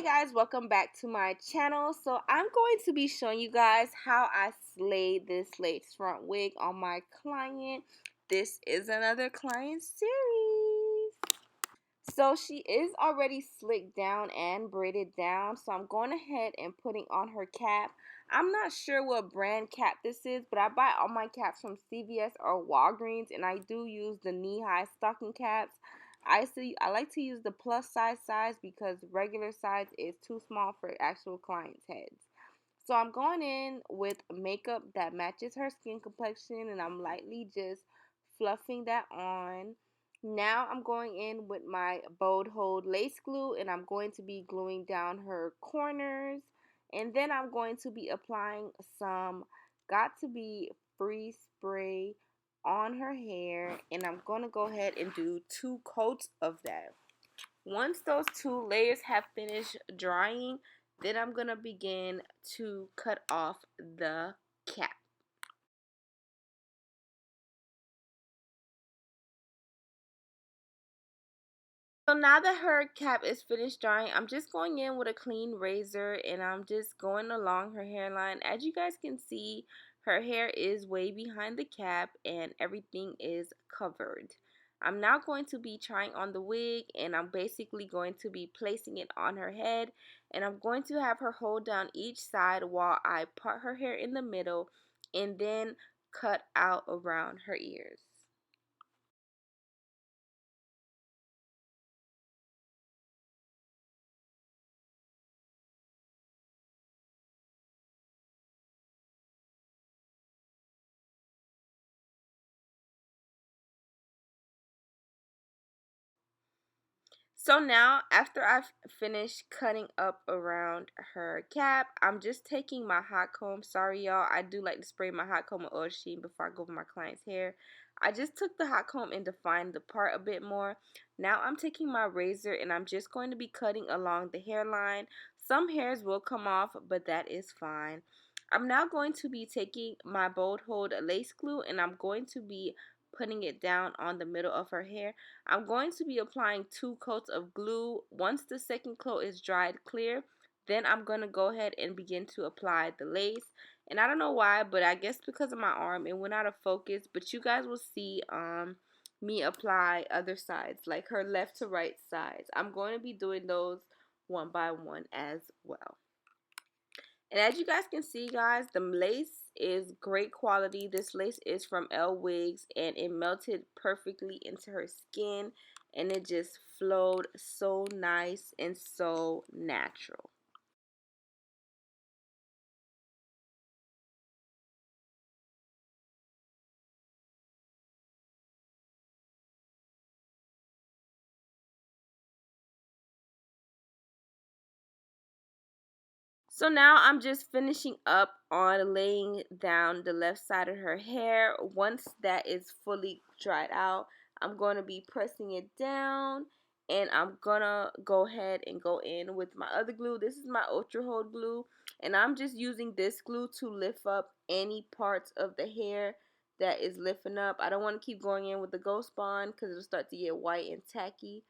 guys, welcome back to my channel. So I'm going to be showing you guys how I slayed this Lacefront wig on my client. This is another client series. So she is already slicked down and braided down. So I'm going ahead and putting on her cap. I'm not sure what brand cap this is, but I buy all my caps from CVS or Walgreens, and I do use the knee-high stocking caps. I like to use the plus size because regular size is too small for actual clients' heads. So I'm going in with makeup that matches her skin complexion, and I'm lightly just fluffing that on. Now I'm going in with my Bold Hold lace glue, and I'm going to be gluing down her corners. And then I'm going to be applying some Got to Be Free spray on her hair, and I'm going to go ahead and do 2 coats of that. Once those 2 layers have finished drying, then I'm going to begin to cut off the cap. So now that her cap is finished drying, I'm just going in with a clean razor and I'm just going along her hairline. As you guys can see, her hair is way behind the cap and everything is covered. I'm now going to be trying on the wig, and I'm basically going to be placing it on her head, and I'm going to have her hold down each side while I part her hair in the middle and then cut out around her ears. So now, after I've finished cutting up around her cap, I'm just taking my hot comb. Sorry, y'all. I do like to spray my hot comb with oil sheen before I go over my client's hair. I just took the hot comb and defined the part a bit more. Now I'm taking my razor and I'm just going to be cutting along the hairline. Some hairs will come off, but that is fine. I'm now going to be taking my Bold Hold lace glue and I'm going to be putting it down on the middle of her hair. I'm going to be applying 2 coats of glue. Once the second coat is dried clear, then I'm going to go ahead and begin to apply the lace. And I don't know why, but I guess because of my arm, it went out of focus. But you guys will see me apply other sides, like her left to right sides. I'm going to be doing those one by one as well. And as you guys can see, guys, the lace is great quality. This lace is from Lwigs and it melted perfectly into her skin and it just flowed so nice and so natural. So now I'm just finishing up on laying down the left side of her hair. Once that is fully dried out, I'm going to be pressing it down and I'm gonna go ahead and go in with my other glue. This is my Ultra Hold glue and I'm just using this glue to lift up any parts of the hair that is lifting up. I don't want to keep going in with the Ghost Bond because it'll start to get white and tacky.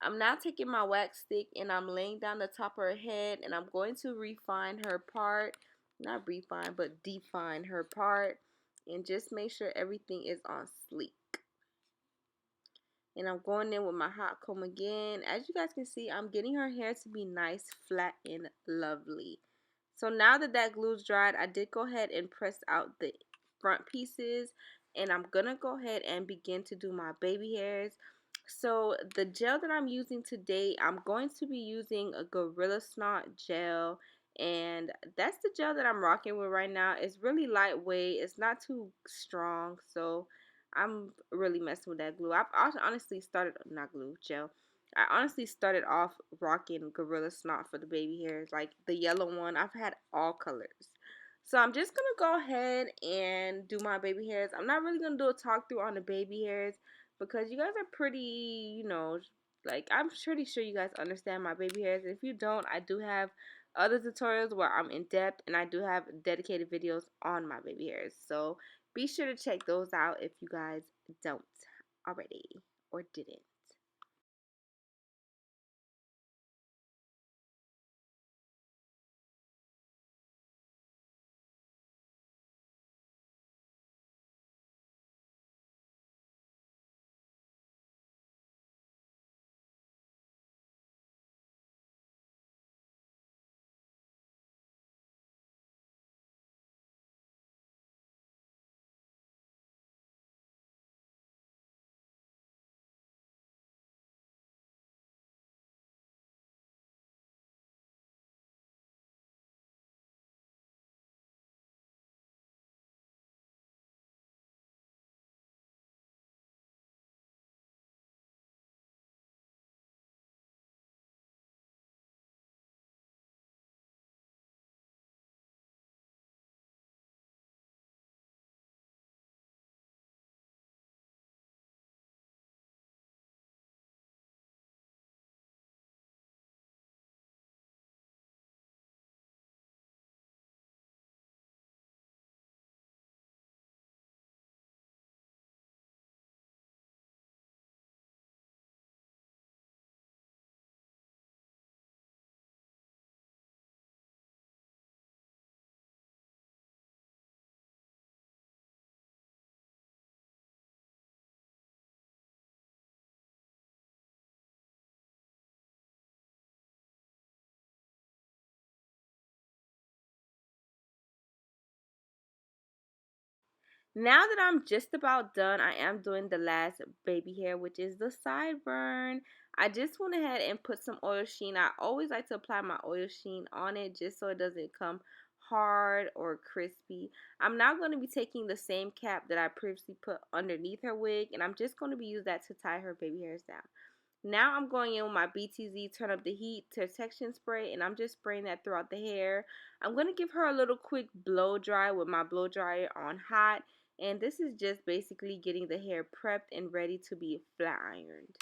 I'm now taking my wax stick and I'm laying down the top of her head and I'm going to refine her part. Not refine, but define her part. And just make sure everything is on sleek. And I'm going in with my hot comb again. As you guys can see, I'm getting her hair to be nice, flat, and lovely. So now that that glue's dried, I did go ahead and press out the front pieces. And I'm going to go ahead and begin to do my baby hairs. So the gel that I'm using today, I'm going to be using a Gorilla Snot gel. And that's the gel that I'm rocking with right now. It's really lightweight. It's not too strong. So I'm really messing with that glue. I've honestly started, not glue, gel. I honestly started off rocking Gorilla Snot for the baby hairs, like the yellow one. I've had all colors. So I'm just going to go ahead and do my baby hairs. I'm not really going to do a talk through on the baby hairs because you guys are pretty, you know, like I'm pretty sure you guys understand my baby hairs. If you don't, I do have other tutorials where I'm in depth and I do have dedicated videos on my baby hairs. So be sure to check those out if you guys don't already or didn't. Now that I'm just about done, I am doing the last baby hair, which is the sideburn. I just went ahead and put some oil sheen. I always like to apply my oil sheen on it just so it doesn't come hard or crispy. I'm now going to be taking the same cap that I previously put underneath her wig, and I'm just going to be using that to tie her baby hairs down. Now I'm going in with my BTZ Turn Up the Heat protection spray, and I'm just spraying that throughout the hair. I'm going to give her a little quick blow dry with my blow dryer on hot, and this is just basically getting the hair prepped and ready to be flat ironed.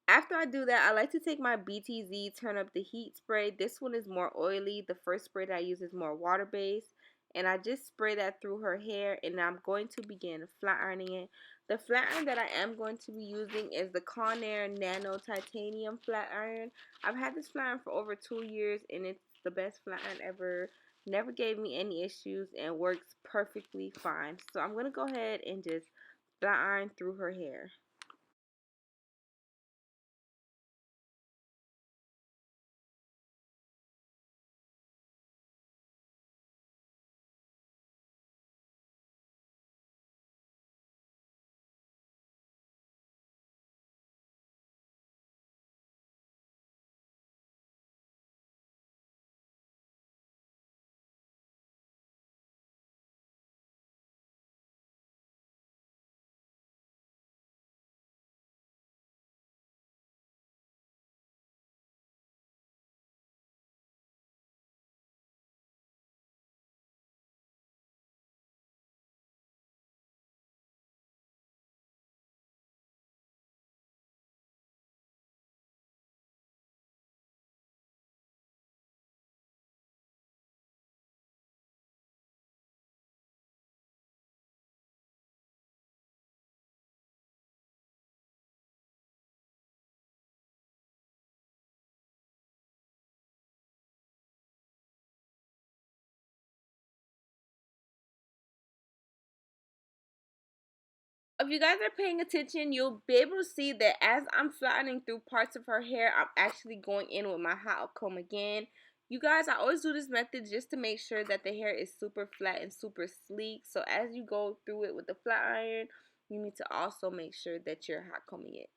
After I do that, I like to take my BTZ Turn Up the Heat spray. This one is more oily. The first spray that I use is more water based. And I just spray that through her hair, and I'm going to begin flat ironing it. The flat iron that I am going to be using is the Conair Nano Titanium Flat Iron. I've had this flat iron for over 2 years, and it's the best flat iron ever. Never gave me any issues and works perfectly fine. So I'm going to go ahead and just flat iron through her hair. If you guys are paying attention, you'll be able to see that as I'm flattening through parts of her hair, I'm actually going in with my hot comb again. You guys, I always do this method just to make sure that the hair is super flat and super sleek. So as you go through it with the flat iron, you need to also make sure that you're hot combing it.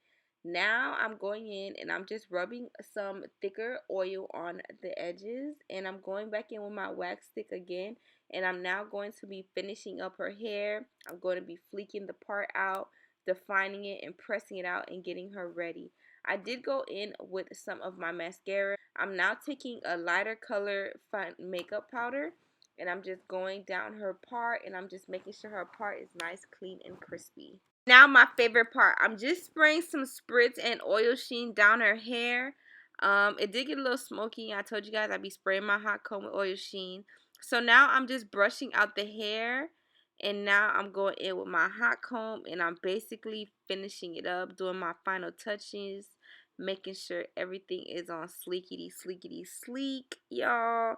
Now I'm going in and I'm just rubbing some thicker oil on the edges, and I'm going back in with my wax stick again, and I'm now going to be finishing up her hair. I'm going to be fleeking the part out, defining it and pressing it out and getting her ready. I did go in with some of my mascara. I'm now taking a lighter color fine makeup powder, and I'm just going down her part, and I'm just making sure her part is nice, clean, and crispy. Now my favorite part, I'm just spraying some spritz and oil sheen down her hair. It did get a little smoky. I told you guys I'd be spraying my hot comb with oil sheen. So now I'm just brushing out the hair, and now I'm going in with my hot comb, and I'm basically finishing it up, doing my final touches, making sure everything is on sleekity sleekity sleek, y'all,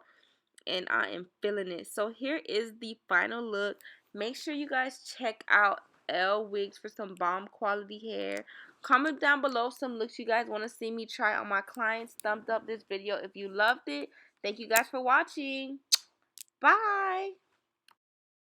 and I am feeling it. So here is the final look. Make sure you guys check out Lwigs for some bomb quality hair. Comment down below some looks you guys want to see me try on my clients. Thumbs up this video if you loved it. Thank you guys for watching. Bye.